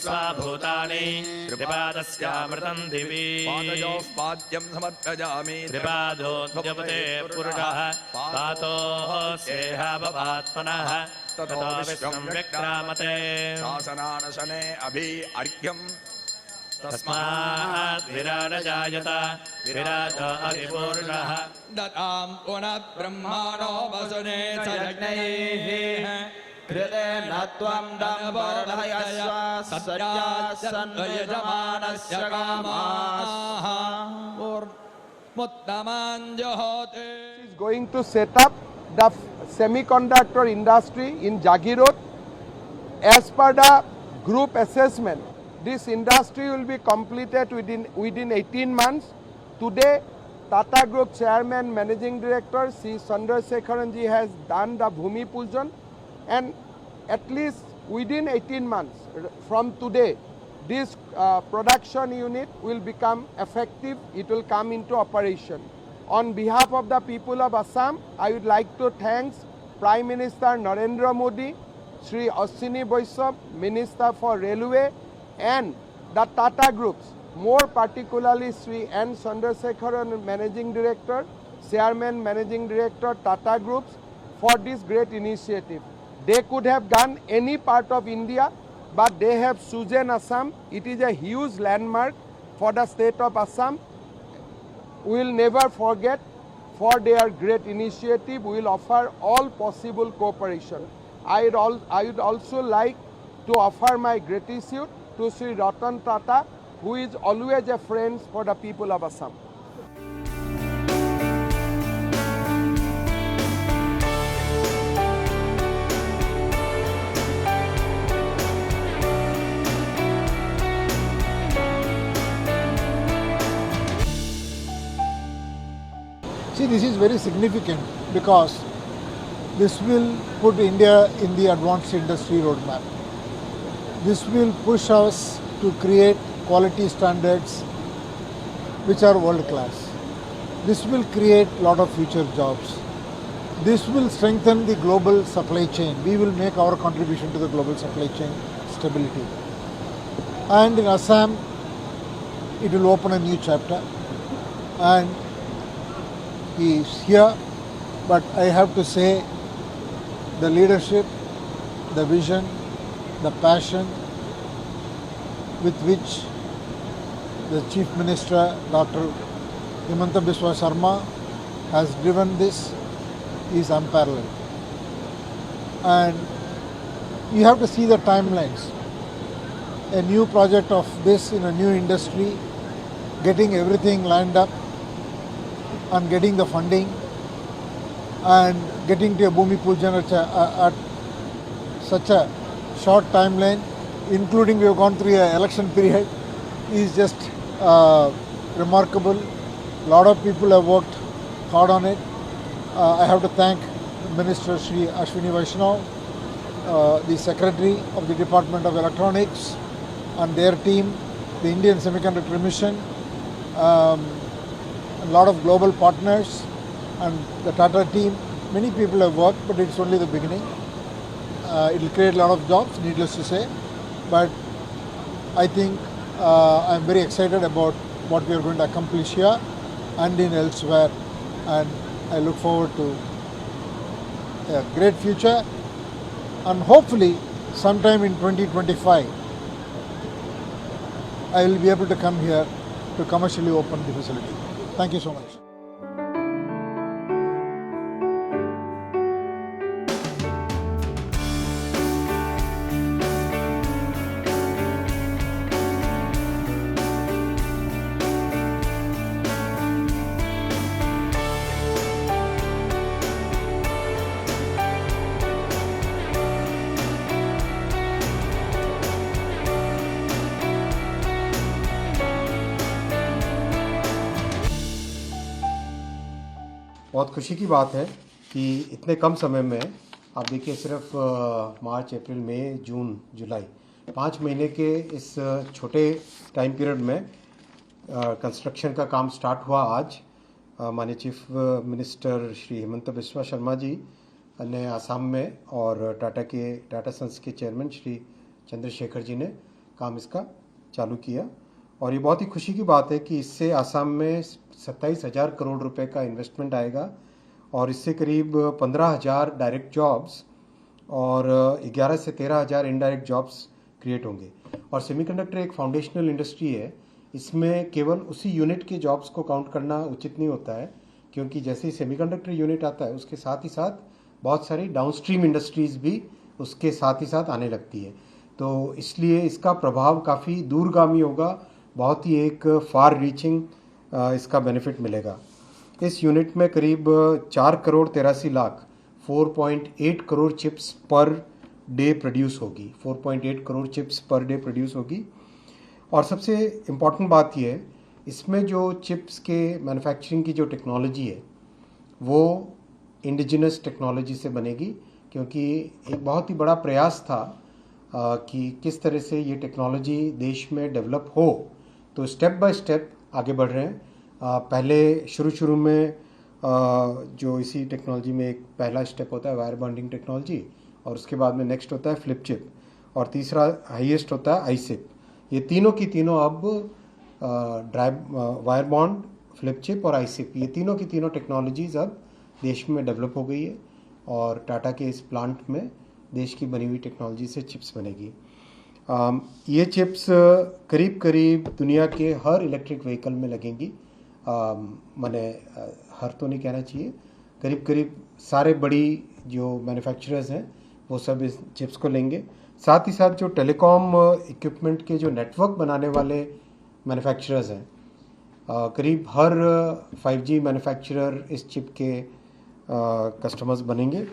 विश्वा भूतानि त्रिपादस्यामृतं दिवि पादयोः पाद्यं समर्पयामि त्रिपादोऽद्यपते पुरुषः पातोऽस्येह भवात्मनः ततो विश्वं व्यक्रामते शासनानशने अभि अर्घ्यम् तस्मात् विराजजायत विराजो अधिपूरुषः ददां पुनः ब्रह्माणो वसुने च यज्ञैः कृतेन त्वं दम्बोधयस्व सन्यजमानस्य कामाः मुत्तमाञ्जहोते is going to set up the semiconductor industry in Jagirot. As per the group assessment, this industry will be completed within 18 months. Today, Tata Group Chairman, Managing Director, Sri Chandrasekharan ji has done the Bhumi Pujan, and at least within 18 months from today, this production unit will become effective. It will come into operation. On behalf of the people of Assam, I would like to thank Prime Minister Narendra Modi, Sri Ashwini Vaishnav, Minister for Railway, and the Tata Groups, more particularly Sri N. Chandrasekharan, Managing Director, Chairman, Managing Director, Tata Groups, for this great initiative. They could have done any part of India, but they have chosen Assam. It is a huge landmark for the state of Assam. We will never forget for their great initiative. We will offer all possible cooperation. I would also like to offer my gratitude to Sri Ratan Tata, who is always a friend for the people of Assam. See, this is very significant because this will put India in the advanced industry roadmap. This will push us to create quality standards which are world class. This will create a lot of future jobs. This will strengthen the global supply chain. We will make our contribution to the global supply chain stability. And in Assam, it will open a new chapter. And he is here, but I have to say the leadership, the vision, the passion with which the Chief Minister, Dr. Himanta Biswa Sarma, has driven this is unparalleled. And you have to see the timelines. A new project of this in a new industry, getting everything lined up and getting the funding and getting to a Bhumi Pujan at such a short timeline, including we have gone through an election period, is just remarkable. A lot of people have worked hard on it. I have to thank Minister Shri Ashwini Vaishnav, the Secretary of the Department of Electronics and their team, the Indian Semiconductor Mission, a lot of global partners and the Tata team. Many people have worked, but it's only the beginning. It will create a lot of jobs, needless to say, but I think I'm very excited about what we are going to accomplish here and in elsewhere, and I look forward to a great future, and hopefully sometime in 2025 I will be able to come here to commercially open the facility. Thank you so much. बहुत खुशी की बात है कि इतने कम समय में आप देखिए, सिर्फ मार्च, अप्रैल, मई, जून, जुलाई 5 महीने के इस छोटे टाइम पीरियड में कंस्ट्रक्शन का काम स्टार्ट हुआ। आज माननीय चीफ मिनिस्टर श्री हिमंत बिस्वा शर्मा जी ने आसाम में और टाटा सन्स के चेयरमैन श्री चंद्रशेखर जी ने काम इसका चालू किया। और ये बहुत ही खुशी की बात है कि इससे आसाम में 27,000 करोड़ रुपए का इन्वेस्टमेंट आएगा और इससे करीब 15,000 डायरेक्ट जॉब्स और 11 से 13,000 इनडायरेक्ट जॉब्स क्रिएट होंगे। और सेमीकंडक्टर एक फाउंडेशनल इंडस्ट्री है, इसमें केवल उसी यूनिट के जॉब्स को काउंट करना उचित नहीं होता है, क्योंकि जैसे ही सेमीकंडक्टर यूनिट आता है उसके साथ ही साथ बहुत सारी डाउनस्ट्रीम इंडस्ट्रीज़ भी उसके साथ ही साथ आने लगती है। तो इसलिए इसका प्रभाव काफ़ी दूरगामी होगा, बहुत ही एक फार रीचिंग इसका बेनिफिट मिलेगा। इस यूनिट में करीब 4 crore 83 lakh 4.8 crore chips per day produce होगी, 4.8 crore chips per day produce होगी। और सबसे इम्पॉर्टेंट बात यह है, इसमें जो चिप्स के मैन्युफैक्चरिंग की जो टेक्नोलॉजी है वो इंडिजिनस टेक्नोलॉजी से बनेगी, क्योंकि एक बहुत ही बड़ा प्रयास था कि किस तरह से ये टेक्नोलॉजी देश में डेवलप हो। तो स्टेप बाय स्टेप आगे बढ़ रहे हैं। पहले शुरू में जो इसी टेक्नोलॉजी में एक पहला स्टेप होता है वायर बॉन्डिंग टेक्नोलॉजी, और उसके बाद में नेक्स्ट होता है फ्लिप चिप, और तीसरा हाईएस्ट होता है आईसिप। ये तीनों की तीनों अब वायर बॉन्ड, फ्लिप चिप और आईसिप, ये तीनों की तीनों टेक्नोलॉजीज़ अब देश में डेवलप हो गई है और टाटा के इस प्लांट में देश की बनी हुई टेक्नोलॉजी से चिप्स बनेगी। ये चिप्स करीब करीब दुनिया के हर इलेक्ट्रिक व्हीकल में लगेंगी। मैंने हर तो नहीं कहना चाहिए, करीब करीब सारे बड़ी जो मैन्युफैक्चरर्स हैं वो सब इस चिप्स को लेंगे। साथ ही साथ जो टेलीकॉम इक्विपमेंट के जो नेटवर्क बनाने वाले मैन्युफैक्चरर्स हैं, करीब हर 5G मैन्युफैक्चरर इस चिप के कस्टमर्स बनेंगे।